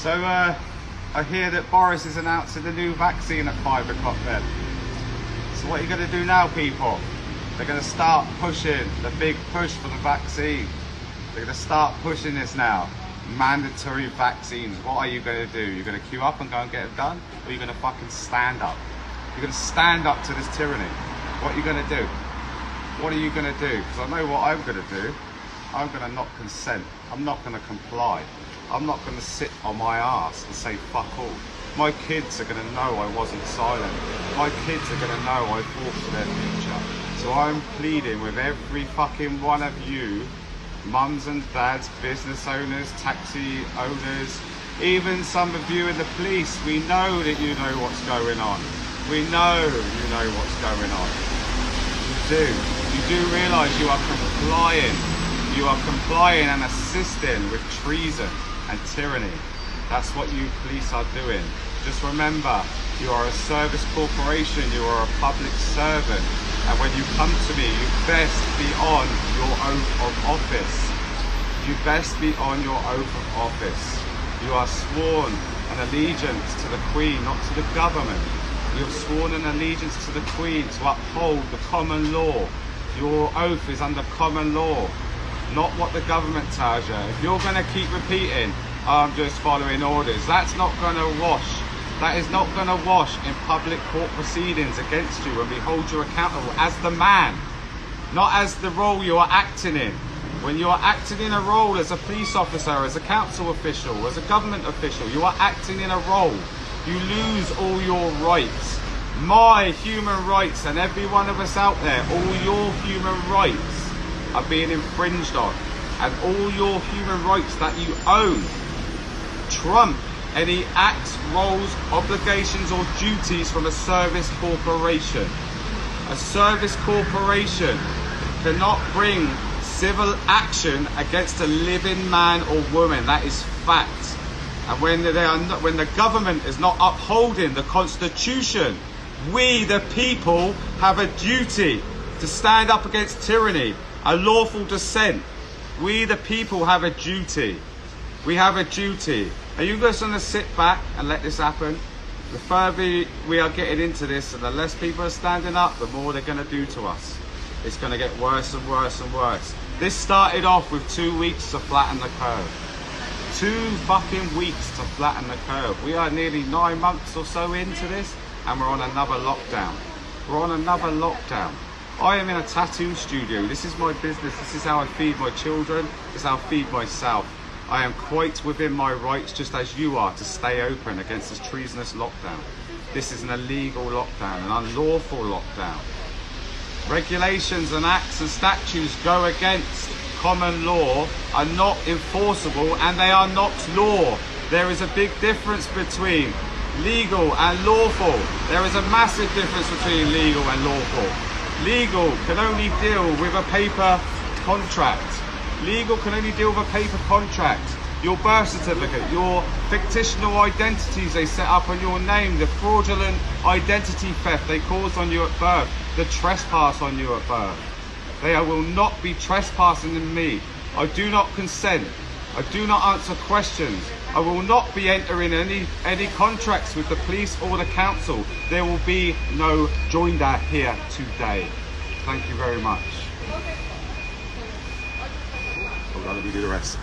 So I hear that Boris is announcing the new vaccine at 5 o'clock then. So what are you going to do now, people? They're going to start pushing the big push for the vaccine. They're going to start pushing this now. Mandatory vaccines. What are you going to do? You're going to queue up and go and get it done? Or are you going to fucking stand up? You're going to stand up to this tyranny. What are you going to do? What are you going to do? Because I know what I'm going to do. I'm going to not consent. I'm not going to comply. I'm not going to sit on my ass and say fuck all. My kids are going to know I wasn't silent. My kids are going to know I fought for their future. So I'm pleading with every fucking one of you, mums and dads, business owners, taxi owners, even some of you in the police. We know that you know what's going on. We know you know what's going on. You do. You do realise you are complying. You are complying and assisting with treason and tyranny. That's what you police are doing. Just remember, you are a service corporation, you are a public servant, and when you come to me, you best be on your oath of office. You best be on your oath of office. You are sworn an allegiance to the Queen, not to the government. You have sworn an allegiance to the Queen to uphold the common law. Your oath is under common law, not what the government tells you. If you're going to keep repeating, I'm just following orders, that's not going to wash. That is not going to wash in public court proceedings against you when we hold you accountable as the man, not as the role you are acting in. When you are acting in a role as a police officer, as a council official, as a government official, you are acting in a role. You lose all your rights. My human rights, and every one of us out there, all your human rights are being infringed on, and all your human rights that you own trump any acts, roles, obligations or duties from a service corporation. A service corporation cannot bring civil action against a living man or woman. That is fact. And when the government is not upholding the Constitution, we the people have a duty to stand up against tyranny, a lawful dissent. We the people have a duty. We have a duty. Are you just going to sit back and let this happen? The further we are getting into this and the less people are standing up, the more they're going to do to us. It's going to get worse and worse and worse. This started off with 2 weeks to flatten the curve. 2 fucking weeks to flatten the curve. We are nearly 9 months or so into this and we're on another lockdown. We're on another lockdown. I am in a tattoo studio. This is my business. This is how I feed my children. This is how I feed myself. I am quite within my rights, just as you are, to stay open against this treasonous lockdown. This is an illegal lockdown, an unlawful lockdown. Regulations and acts and statutes go against common law are not enforceable and they are not law. There is a big difference between legal and lawful. There is a massive difference between legal and lawful. Legal can only deal with a paper contract. Legal can only deal with a paper contract. Your birth certificate, your fictional identities they set up on your name, the fraudulent identity theft they caused on you at birth, the trespass on you at birth. They will not be trespassing in me. I do not consent. I do not answer questions. I will not be entering any contracts with the police or the council. There will be no joinder here today. Thank you very much. I'll let me do the rest.